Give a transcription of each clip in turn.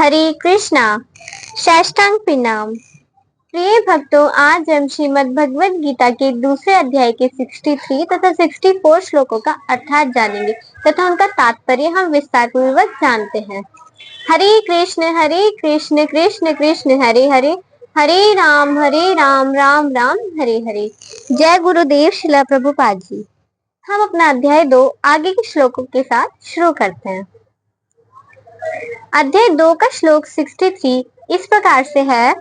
हरे कृष्णा। साष्टांग प्रणाम। प्रिय भक्तों, आज हम श्रीमद् भगवद गीता के दूसरे अध्याय के 63 तथा 64 श्लोकों का अर्थात जानेंगे तथा उनका तात्पर्य हम विस्तार पूर्वक जानते हैं। हरे कृष्ण कृष्ण कृष्ण हरे हरे, हरे राम राम राम हरे हरे। जय गुरुदेव श्रील प्रभुपाद जी। हम अपना अध्याय 2 आगे के श्लोकों के साथ शुरू करते हैं। अध्याय 2 का श्लोक 63 इस प्रकार से है।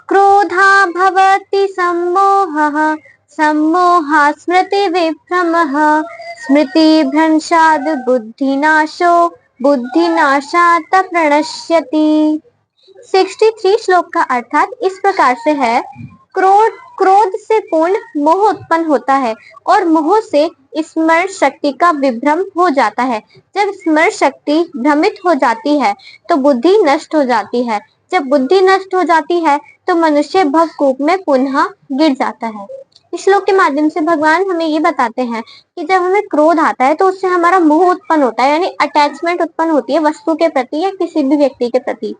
क्रोधा भवति सम्मोहः, सम्मोहात् स्मृति विभ्रमः, स्मृति भ्रंशात् बुद्धिनाशो, बुद्धिनाशात् प्रणश्यति। 63 श्लोक का अर्थात इस प्रकार से है। क्रोध से पूर्ण मोह उत्पन्न होता है और मोह से स्मरण शक्ति का विभ्रम हो जाता है। जब स्मरण शक्ति भ्रमित हो जाती है तो बुद्धि नष्ट हो जाती है। जब बुद्धि नष्ट हो जाती है तो मनुष्य भवकूप में पुनः गिर जाता है। इस श्लोक के माध्यम से भगवान हमें ये बताते हैं कि जब हमें क्रोध आता है तो उससे हमारा मोह उत्पन्न होता है, यानी अटैचमेंट उत्पन्न होती है वस्तु के प्रति या किसी भी व्यक्ति के प्रति।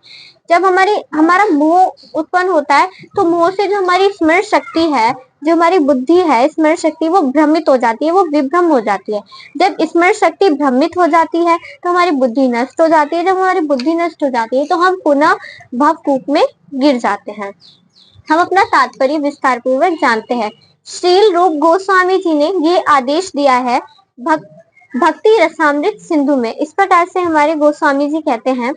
जब हमारा मोह उत्पन्न होता है तो मोह से जो हमारी स्मरण शक्ति है, जो हमारी बुद्धि है, स्मरण शक्ति वो भ्रमित हो जाती है, वो विभ्रम हो जाती है। जब स्मरण शक्ति भ्रमित हो जाती है तो हमारी बुद्धि नष्ट हो जाती है। जब हमारी बुद्धि नष्ट हो जाती है तो हम पुनः भवकूप में गिर जाते हैं। हम अपना तात्पर्य विस्तार पूर्वक जानते हैं। श्रील रूप गोस्वामी जी ने ये आदेश दिया है भक्ति रसामृत सिंधु में। इस प्रकार से हमारे गोस्वामी जी कहते हैं,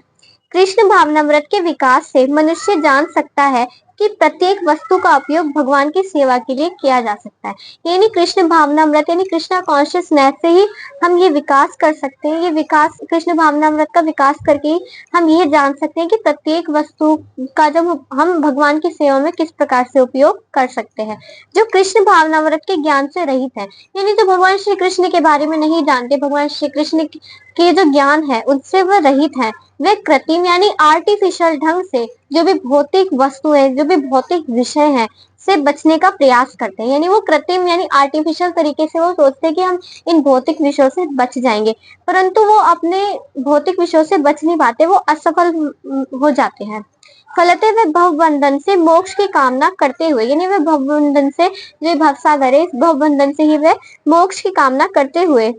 कृष्ण भावनामृत के विकास से मनुष्य जान सकता है कि प्रत्येक वस्तु का उपयोग भगवान की सेवा के लिए किया जा सकता है। यानी कृष्ण भावनामृत यानी कृष्णा कॉन्शियसनेस से ही हम ये विकास कर सकते हैं। ये विकास कृष्ण भावनामृत का विकास करके ही हम ये जान सकते हैं कि प्रत्येक वस्तु का जब हम भगवान की सेवा में किस प्रकार से उपयोग कर सकते हैं। जो कृष्ण भावनामृत के ज्ञान से रहित है, यानी जो भगवान श्री कृष्ण के बारे में नहीं जानते, भगवान श्री कृष्ण के जो ज्ञान है उनसे वह रहित है, वे कृत्रिम यानी आर्टिफिशियल ढंग से जो भी भौतिक वस्तु है, जो भी भौतिक विषय है से बचने का प्रयास करते हैं। यानी वो कृत्रिम यानी आर्टिफिशियल तरीके से वो सोचते हैं कि हम इन भौतिक विषयों से बच जाएंगे, परंतु वो अपने भौतिक विषयों से बच नहीं पाते, वो असफल हो जाते हैं। फलते वे भवबंधन से मोक्ष की कामना करते हुए, यानी वे भवबंधन से, जो भवसागर है, भवबंधन से ही वे मोक्ष की कामना करते हुए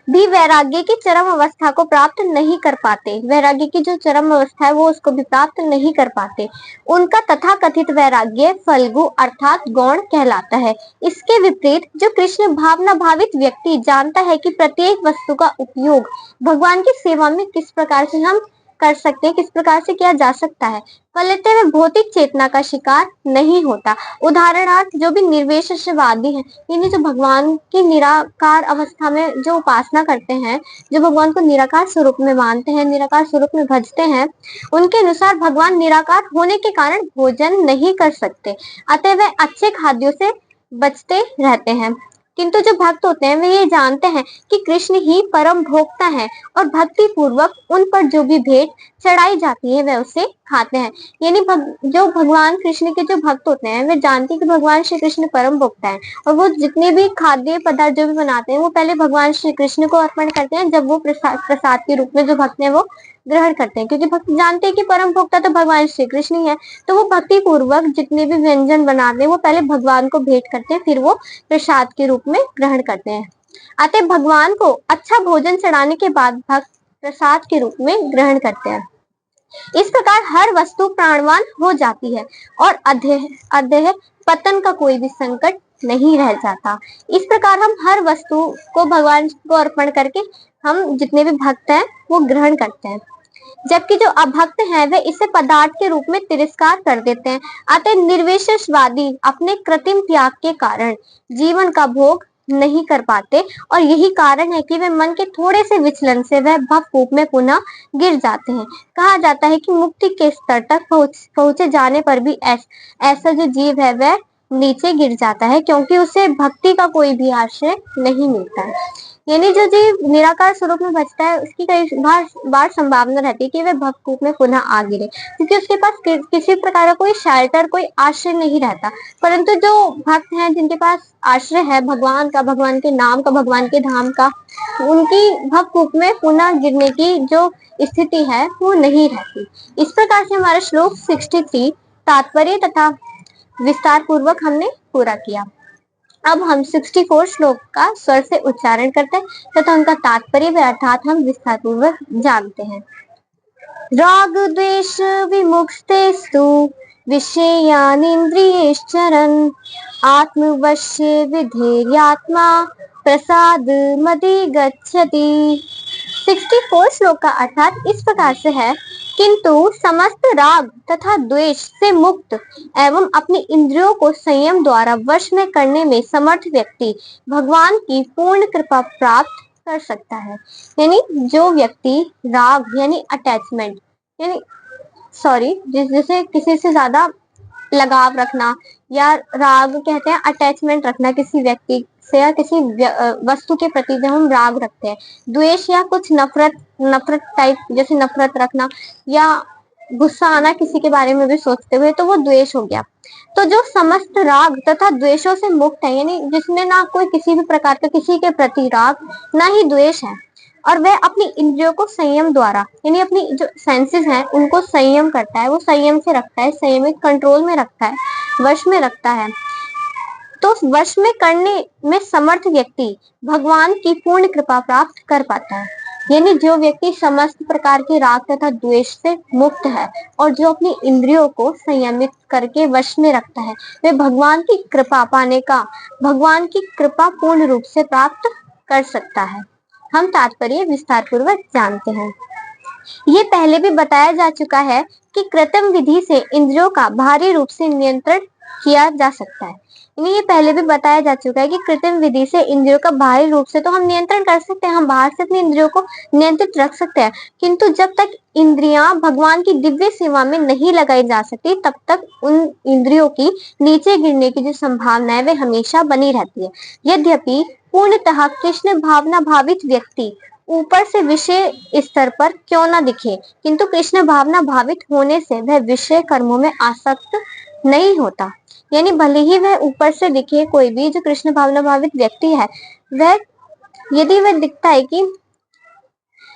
भी वैराग्य की चरम अवस्था को प्राप्त नहीं कर पाते। वैराग्य की जो चरम अवस्था है वो उसको भी प्राप्त नहीं कर पाते। उनका तथाकथित वैराग्य फल्गु अर्थात गौण कहलाता है। इसके विपरीत जो कृष्ण भावना भावित व्यक्ति जानता है कि प्रत्येक वस्तु का उपयोग भगवान की सेवा में किस प्रकार से हम कर सकते हैं, किस प्रकार से किया जा सकता है, फलते हुए भौतिक चेतना का शिकार नहीं होता। उदाहरणार्थ जो भी निर्विशेषवादी हैं, यानी जो भगवान की निराकार अवस्था में जो उपासना करते हैं, जो भगवान को निराकार स्वरूप में मानते हैं, निराकार स्वरूप में भजते हैं, उनके अनुसार भगवान निराकार होने के कारण भोजन नहीं कर सकते, अतः वे अच्छे खाद्यों से बचते रहते हैं। किंतु जो भक्त होते हैं वे ये जानते हैं कि कृष्ण ही परम भोक्ता है और भक्ति पूर्वक उन पर जो भी भेंट चढ़ाई जाती है वे उसे खाते हैं। यानी जो भगवान कृष्ण के जो भक्त होते हैं वे जानते हैं कि भगवान श्री कृष्ण परम भोक्ता है और वो जितने भी खाद्य पदार्थ जो भी बनाते हैं वो पहले भगवान श्री कृष्ण को अर्पण करते हैं। जब वो प्रसाद के रूप में जो भक्त हैं वो ग्रहण करते हैं, क्योंकि भक्त जानते हैं कि परम भोक्ता तो भगवान श्री कृष्ण ही है, तो वो भक्ति पूर्वक जितने भी व्यंजन बनाते हैं वो पहले भगवान को भेंट करते हैं, फिर वो प्रसाद के रूप में ग्रहण करते हैं। अतः भगवान को अच्छा भोजन चढ़ाने के बाद भक्त प्रसाद के रूप में ग्रहण करते हैं। इस प्रकार हर वस्तु प्राणवान हो जाती है और अधः पतन का कोई भी संकट नहीं रह जाता। इस प्रकार हम हर वस्तु को भगवान को अर्पण करके हम जितने भी भक्त हैं वो ग्रहण करते हैं, जबकि जो अभक्त हैं वे इसे पदार्थ के रूप में तिरस्कार कर देते हैं। अतः निर्विशेषवादी अपने कृत्रिम त्याग के कारण जीवन का भोग नहीं कर पाते और यही कारण है कि वे मन के थोड़े से विचलन से वह भवकूप में पुनः गिर जाते हैं। कहा जाता है कि मुक्ति के स्तर तक पहुंचे जाने पर भी ऐसा जो जीव है वह नीचे गिर जाता है, क्योंकि उसे भक्ति का कोई भी आश्रय नहीं मिलता है। यानी जो जीव निराकार स्वरूप में बचता है उसकी कई बार संभावना रहती है कि वह भवकूप में पुनः आ गिरे, क्योंकि उसके पास किसी प्रकार का कोई शेल्टर, कोई आश्रय नहीं रहता। परंतु जो भक्त हैं जिनके पास आश्रय है भगवान का, भगवान के नाम का, भगवान के धाम का, उनकी भवकूप में पुनः गिरने की जो स्थिति है वो नहीं रहती। इस प्रकार से हमारा श्लोक 63 तात्पर्य तथा विस्तार पूर्वक हमने पूरा किया। अब हम 64 श्लोक का स्वर से उच्चारण करते हैं तथा उनका तात्पर्य व अर्थात हम विस्तार पूर्वक जानते हैं। राग द्वेष विमुक्तेस्तु विषयानिन्द्रियैश्चरन् आत्मवश्ये विधेर्यात्मा प्रसाद मदि गच्छति। 64 श्लोक का अर्थात इस प्रकार से है, किंतु समस्त राग तथा द्वेष से मुक्त एवं अपनी इंद्रियों को संयम द्वारा वश में करने में समर्थ व्यक्ति भगवान की पूर्ण कृपा प्राप्त कर सकता है। यानी जो व्यक्ति राग यानी अटैचमेंट यानी जैसे किसी से ज्यादा लगाव रखना या राग कहते हैं अटैचमेंट रखना किसी व्यक्ति से या किसी वस्तु के प्रति जब हम राग रखते हैं, द्वेष या कुछ नफरत टाइप जैसे नफरत रखना या गुस्सा आना किसी के बारे में भी सोचते हुए, तो वो द्वेष हो गया। तो जो समस्त राग तथा द्वेषों से मुक्त है, यानी जिसमें ना कोई किसी भी प्रकार का किसी के प्रति राग ना ही द्वेष है, और वह अपनी इंद्रियों को संयम द्वारा यानी अपनी जो सेंसेस हैं उनको संयम करता है, वो संयम से रखता है, संयमित कंट्रोल में रखता है, वश में रखता है, तो वश में करने में समर्थ व्यक्ति भगवान की पूर्ण कृपा प्राप्त कर पाता है। यानी जो व्यक्ति समस्त प्रकार के राग तथा द्वेष से मुक्त है और जो अपनी इंद्रियों को संयमित करके वश में रखता है, वह भगवान की कृपा पाने का भगवान की कृपा पूर्ण रूप से प्राप्त कर सकता है। हम तात्पर्य विस्तार पूर्वक जानते हैं। ये पहले भी बताया जा चुका है कि कृत्रिम विधि से इंद्रियों का बाहरी रूप से नियंत्रण किया जा सकता है। ये पहले भी बताया जा चुका है कि कृत्रिम विधि से इंद्रियों का बाहरी रूप से तो हम नियंत्रण कर सकते हैं, हम बाहर से अपनी इंद्रियों को नियंत्रित रख सकते हैं, किंतु जब तक इंद्रियां भगवान की दिव्य सेवा में नहीं लगाई जा सकती तब तक उन इंद्रियों की नीचे गिरने की जो संभावना है वह हमेशा बनी रहती है। यद्यपि पूर्णतः कृष्ण भावना भावित व्यक्ति ऊपर से विषय स्तर पर क्यों न दिखे, किंतु कृष्ण भावना भावित होने से वह विषय कर्मों में आसक्त नहीं होता। यानी भले ही वह ऊपर से दिखे, कोई भी जो कृष्ण भावना भावित व्यक्ति है वह यदि वह दिखता है कि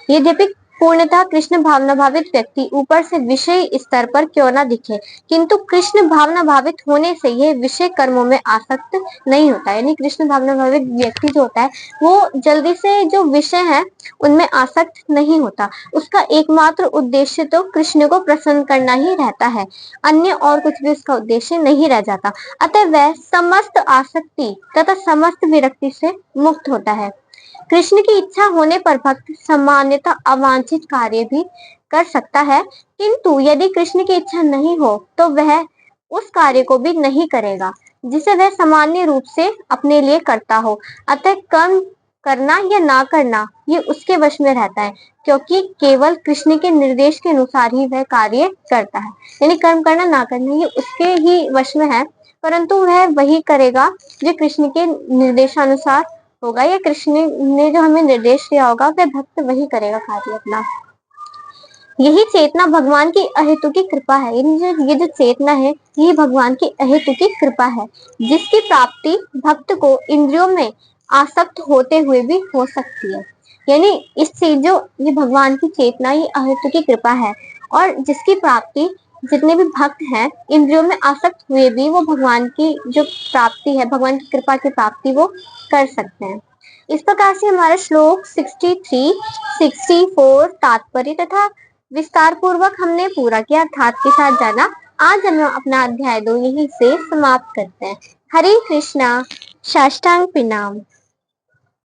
यद्यपि पूर्णतः कृष्ण भावना भावित व्यक्ति ऊपर से विषय स्तर पर क्यों न दिखे, किंतु कृष्ण भावना भावित होने से यह विषय कर्मों में आसक्त नहीं होता। यानी कृष्ण भावना भावित व्यक्ति जो होता है वो जल्दी से जो विषय है उनमें आसक्त नहीं होता। उसका एकमात्र उद्देश्य तो कृष्ण को प्रसन्न करना ही रहता है, अन्य और कुछ भी उसका उद्देश्य नहीं रह जाता। अतः वह समस्त आसक्ति तथा समस्त विरक्ति से मुक्त होता है। कृष्ण की इच्छा होने पर भक्त सामान्यतः अवांछित कार्य भी कर सकता है, किंतु यदि कृष्ण की इच्छा नहीं हो तो वह उस कार्य को भी नहीं करेगा जिसे वह सामान्य रूप से अपने लिए करता हो। अतः कर्म करना या ना करना ये उसके वश में रहता है, क्योंकि केवल कृष्ण के निर्देश के अनुसार ही वह कार्य करता है। यानी कर्म करना ना करना ये उसके ही वश में है, परंतु वह वही करेगा जो कृष्ण के निर्देशानुसार होगा, या कृष्ण ने जो हमें निर्देश दिया होगा वह भक्त वही करेगा कार्य अपना। यही चेतना भगवान की अहेतु की कृपा है। ये जो चेतना है यही भगवान की अहेतु की कृपा है, जिसकी प्राप्ति भक्त को इंद्रियों में आसक्त होते हुए भी हो सकती है। यानी इस चीज जो ये भगवान की चेतना ये अहेतु की कृपा है, और जिसकी प्राप्ति जितने भी भक्त हैं इंद्रियों में आसक्त हुए भी वो भगवान की जो प्राप्ति है, भगवान की कृपा की प्राप्ति वो कर सकते हैं। इस प्रकार से हमारा श्लोक 63, 64 तात्पर्य तथा विस्तार पूर्वक हमने पूरा किया, अर्थात के साथ जाना। आज हम अपना अध्याय 2 यहीं से समाप्त करते हैं। हरे कृष्णा। साष्टांग प्रणाम।